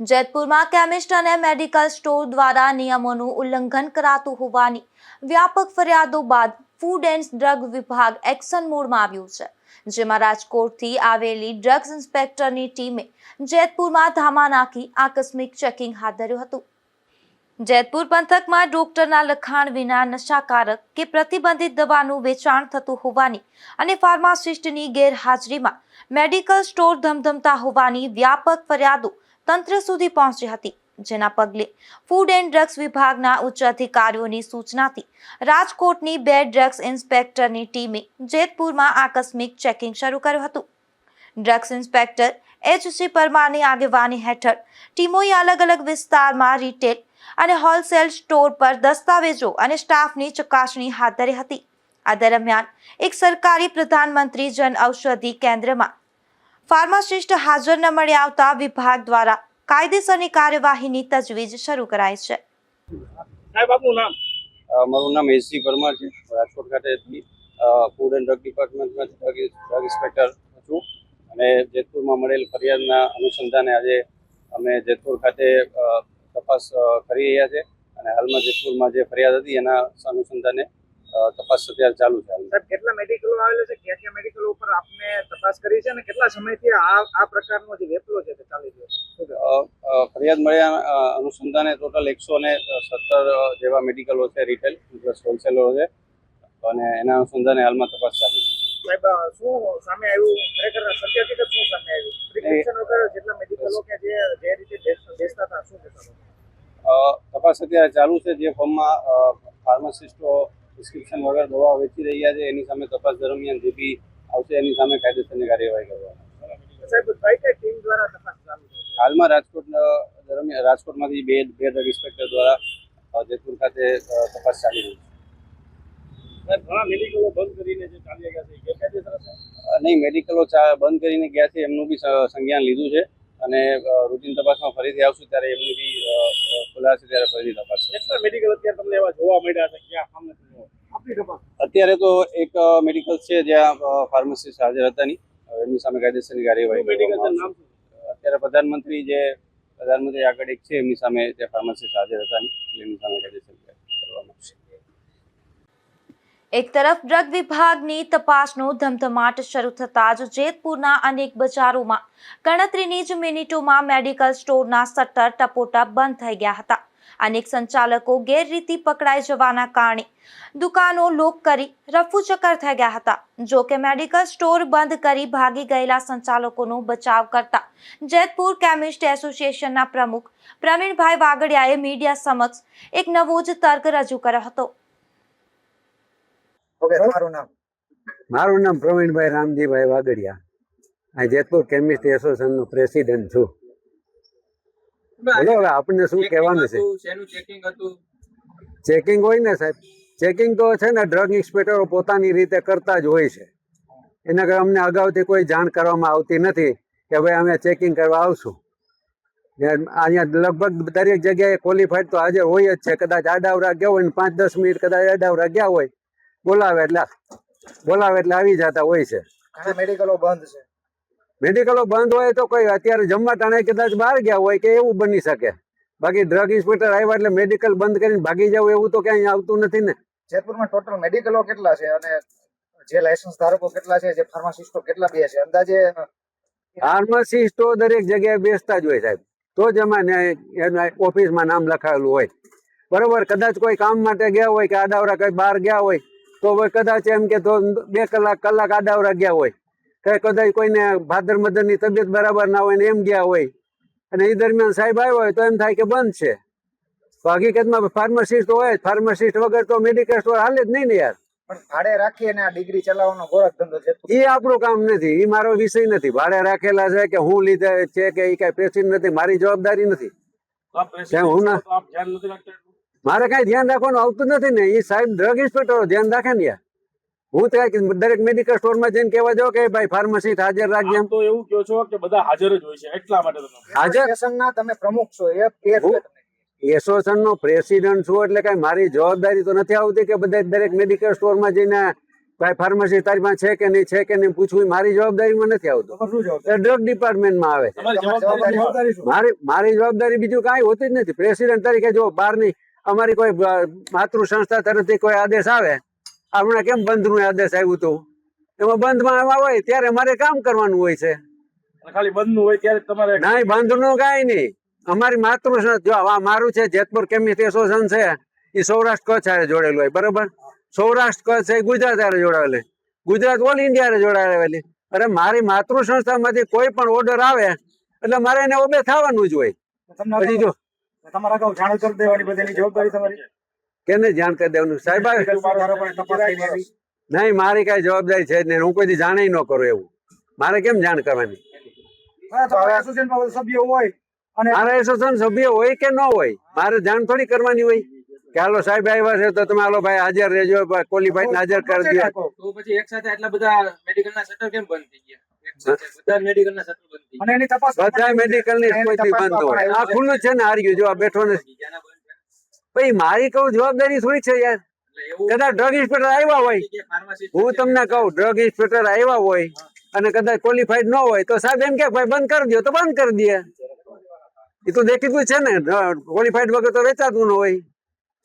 જેતપુરમાં chemist અને medical store દ્વારા નિયમોનું ઉલ્લંઘન કરાતું હોવાની વ્યાપક ફરિયાદો બાદ ફૂડ એન્ડ ડ્રગ વિભાગ એક્શન મોડમાં આવ્યું છે, જેમાં રાજકોટથી આવેલી ડ્રગ્સ ઇન્સ્પેક્ટરની ટીમે જેતપુરમાં ધામા નાખી આકસ્મિક ચેકિંગ હાથ ધર્યું હતું. જેતપુર પંથકમાં ડોક્ટરના લખાણ વિના નશાકારક કે પ્રતિબંધિત દવાનું વેચાણ થતું હોવાની અને ફાર્માસિસ્ટની ગેરહાજરીમાં મેડિકલ સ્ટોર ધમધમતા હોવાની વ્યાપક ફરિયાદો તંત્ર સુધી પહોંચી હતી, જેના પગલે ફૂડ એન્ડ ડ્રગ્સ વિભાગના ઉચ્ચ અધિકારીઓની સૂચનાથી રાજકોટની 2 ડ્રગ્સ ઇન્સ્પેક્ટરની ટીમે જેતપુરમાં આકસ્મિક ચેકિંગ શરૂ કર્યું હતું. Drugs inspector H.C. પરમારની આગેવાની હેઠળ ટીમોએ અલગ અલગ વિસ્તારમાં રિટેલ અને હોલસેલ સ્ટોર પર દસ્તાવેજો અને સ્ટાફની ચકાસણી હાથ ધરી હતી. આ દરમિયાન એક સરકારી પ્રધાનમંત્રી જન ઔષધિ કેન્દ્રમાં ફાર્માસિસ્ટ હાજર ન મળી આવતા વિભાગ દ્વારા કાયદેસરની કાર્યવાહીની તજવીજ શરૂ કરાઈ છે. સાહેબ, આપનું નામ? મારું નામ H.C. પરમાર છે. રાજકોટ ખાતેથી ફૂડ એન્ડ ડ્રગ ડિપાર્ટમેન્ટમાં ડ્રગ ઇન્સ્પેક્ટર છું અને જેતપુરમાં મળેલ ફરિયાદના અનુસંધાને આજે અમે જેતપુર ખાતે તપાસ કરી રહ્યા છે અને હાલમાં જેતપુરમાં જે ફરિયાદ હતી એના અનુસંધાને તપાસ અત્યારે ચાલુ છે. સાહેબ, કેટલા મેડિકલો આવેલા છે, ક્યાં ક્યાં મેડિકલો ઉપર આપને તપાસ કરી છે અને કેટલા સમયથી આ પ્રકારનો જે વેપલો છે તે ચાલી રહ્યો છે? ફરિયાદ મળ્યા અનુસંધાને ટોટલ 117 જેવા મેડિકલો છે, રિટેલ પ્લસ હોલસેલરો છે અને એના અનુસંધાને હાલમાં તપાસ ચાલુ છે. સાહેબ, શું સામે આવ્યું? ખરેખર સત્ય હકીકત શું સામે આવ્યું? પ્રિસ્ક્રિપ્શન વગર જેટલા મેડિકલો કે જે રીતે બેસતા હતા, શું કહેતા? તપાસ અત્યારે ચાલુ છે. જે ફોર્મમાં ફાર્માસિસ્ટો પ્રિસ્ક્રિપ્શન વગર દવા વેચી રહ્યા છે એની સામે તપાસ દરમિયાન જે બી આવશે એની સામે કાયદેસરની કાર્યવાહી કરવાની. સાહેબ, કઈ કઈ ટીમ દ્વારા તપાસ ચાલુ છે? હાલમાં રાજકોટમાંથી બે ડ્રગ ઇન્સ્પેક્ટર દ્વારા જેતપુર ખાતે તપાસ ચાલી રહી છે. સાહેબ, ઘણા મેડિકલો બંધ કરીને જે ચાલી ગયા છે ગેરકાયદેસર છે? નહીં, મેડિકલો બંધ કરીને ગયા છે એમનું બી સંજ્ઞાન લીધું છે અને રૂટીન તપાસમાં ફરીથી આવશું ત્યારે એમની બી ખુલાશે ત્યારે ફરીથી તપાસ. કેટલા મેડિકલ અત્યારે તમને એવા જોવા મળ્યા છે? ક્યાં સામે આપણી તપાસ? અત્યારે તો એક મેડિકલ છે જ્યાં ફાર્માસિસ્ટ હાજર હતા નહીં, એમની સામે કાયદેસરની કાર્યવાહી. મેડિકલ નામ શું? અત્યારે પ્રધાનમંત્રી આગળ એક છે એમની સામે ત્યાં ફાર્માસિસ્ટ હાજર હતા નહીં, એમની સામે કાયદેસરની કાર્યવાહી કરવામાં આવશે. એક તરફ ડ્રગ વિભાગની તપાસનો ધમધમાટ શરૂ થતાં જ જેતપુરના અનેક બજારોમાં ગણતરીની જ મિનિટોમાં મેડિકલ સ્ટોરના શટર ટપોટપ બંધ થઈ ગયા હતા. અનેક સંચાલકો ગેરરીતિ પકડાઈ જવાના કારણે દુકાનો લોક કરી રફુચક્કર થઈ ગયા હતા. જો કે મેડિકલ સ્ટોર બંધ કરી ભાગી ગયેલા સંચાલકોનો બચાવ કરતા જેતપુર કેમિસ્ટ એસોસિએશનના પ્રમુખ પ્રવીણભાઈ વાગડિયાએ મીડિયા સમક્ષ એક નવો જ તર્ક રજૂ કર્યો હતો. મારું નામ પ્રવીણભાઈ રામજીભાઈ વાગડિયા. આ જેતપુર કેમિસ્ટ એસોસિએશનનો પ્રેસિડેન્ટ છું. બોલો, હવે આપણને શું કહેવાનું છે? ચેકિંગ હોય ને સાહેબ, ચેકિંગ તો છે ને ડ્રગ ઇન્સ્પેક્ટરો પોતાની રીતે કરતા જ હોય છે. એના કારણે અમને અગાઉથી કોઈ જાણ કરવામાં આવતી નથી કે ભાઈ અમે ચેકિંગ કરવા આવશું. અહીંયા લગભગ દરેક જગ્યાએ ક્વોલિફાઈડ તો હાજર હોય જ છે. કદાચ આડાવરા ગયા હોય ને 5-10 મિનિટ કદાચ આડાવરા ગયા હોય, બોલાવે એટલે આવી જતા હોય છે. મેડિકલો બંધ છે. મેડિકલો બંધ હોય તો કોઈ અત્યારે જમવા ટાણે કદાચ બહાર ગયા હોય કે એવું બની શકે. બાકી ડ્રગ ઇન્સ્પેક્ટર આવ્યા એટલે મેડિકલ બંધ કરીને ભાગી જવું એવું તો ક્યાંય આવતું નથી ને. જેતપુરમાં ટોટલ મેડિકલો કેટલા છે અને જે લાયસન્સ ધારકો કેટલા છે, જે ફાર્માસિસ્ટો કેટલા બે છે અંદાજે? ફાર્માસિસ્ટો દરેક જગ્યાએ બેસતા જ હોય સાહેબ, તો જ એમાં એના ઓફિસમાં નામ લખાયેલું હોય. બરોબર, કદાચ કોઈ કામ માટે ગયા હોય કે આડાવરા કઈ બહાર ગયા હોય તો કદાચ એમ કે તો 2 કલાક આડાવરા ગયા હોય, કદાચ કોઈને ભાદર મધરની તબિયત બરાબર ના હોય ને એમ ગયા હોય અને એ દરમિયાન સાહેબ આવ્યો હોય તો એમ થાય કે બંધ છે. તો હકીકતમાં ફાર્માસિસ્ટ હોય, ફાર્માસિસ્ટ વગર તો મેડિકલ સ્ટોર હાલે જ નહીં ને યાર. પણ ભાડે રાખી અને આ ડિગ્રી ચલાવવાનો ગોરખ ધંધો છે, એ આપણું કામ નથી, એ મારો વિષય નથી. ભાડે રાખેલા છે કે હું લીધે છે કે એ કઈ પ્રેસિડેન્ટ નથી, મારી જવાબદારી નથી. મારે કઈ ધ્યાન રાખવાનું આવતું નથી ને. એ સાહેબ ડ્રગ ઇન્સ્પેક્ટરો ધ્યાન રાખે ને યાર. હું તો દરેક મેડિકલ સ્ટોરમાં જઈને કહેવા જાઉં કે ભાઈ ફાર્માસિસ્ટ હાજર રાખજે. તો એવું કહો છો કે બધા હાજર જ હોય છે એટલા માટે હાજર તમે પ્રમુખ છો, એસોસિએશનનો પ્રેસિડેન્ટ છું એટલે કઈ મારી જવાબદારી તો નથી આવતી કે બધા દરેક મેડિકલ સ્ટોરમાં જઈને ભાઈ ફાર્મસી તારી પાસે છે કે નહીં પૂછવું એ મારી જવાબદારીમાં નથી આવતું. એ ડ્રગ ડિપાર્ટમેન્ટમાં આવે છે. મારી જવાબદારી બીજું કાંઈ હોતી જ નથી. પ્રેસિડેન્ટ તરીકે જો બહારની અમારી કોઈ માતૃ સંસ્થા તરફથી કોઈ આદેશ આવે, હમણાં કેમ બંધનું આદેશ આવ્યું હતું, એમાં બંધમાં હોય ત્યારે મારે કામ કરવાનું હોય છે. ખાલી બંધનું હોય ત્યારે તમારે નહીં, બંધનું કાંઈ નહીં. અમારી માતૃ સંસ્થા જો આ મારું છે જેતપુર કેમિસ્ટ એસોસિએશન છે, એ સૌરાષ્ટ્ર કચ્છ હારે જોડેલું હોય, બરોબર. સૌરાષ્ટ્ર કચ્છ એ ગુજરાત હારે જોડાવેલી, ગુજરાત ઓલ ઇન્ડિયા હારે જોડાવેલી. અરે મારી માતૃ સંસ્થામાંથી કોઈ પણ ઓર્ડર આવે એટલે મારે એને ઓબે થવાનું જ હોય. પછી જો તમારા અગાઉ જાણ કરી દેવાની બધાની જવાબદારી તમારી. કેને જાણ કરી દેવાનું સાહેબ? નહીં, મારી કઈ જવાબદારી છે જ નહીં. હું કોઈ દી જાણે ન કરું એવું. મારે કેમ જાણ કરવાની? સભ્ય હોય અને મારા એસોસિએશન સભ્ય હોય કે ન હોય, મારે જાણ થોડી કરવાની હોય કે હાલો સાહેબ આવ્યા છે તો તમે હાલો ભાઈ હાજર રહેજો, ક્વોલિફાઈડ હાજર કરી દો. તો પછી એક સાથે આટલા બધા મેડિકલના શટર કેમ બંધ થઈ ગયા? બધા મેડિકલના શટર બંધ થઈ અને એની તપાસ બધા મેડિકલ ની કોઈ બંધ હોય. આ ખુલ્લું છે ને, હારી ગયું જો આ બેઠો નથી. ગયા. પછી મારી કહું જવાબદારી થોડી છે યાર. કદાચ ડ્રગ ઇન્સ્પેક્ટર આવ્યા હોય, હું તમને કહું ડ્રગ ઇન્સ્પેક્ટર આવ્યા હોય અને કદાચ ક્વોલિફાઈડ ન હોય તો સાહેબ એમ કે ભાઈ બંધ કરી દો તો બંધ કરી દે. એ તો દેખીતું છે ને, ક્વોલિફાઈડ વગર તો વેચાતું ન હોય.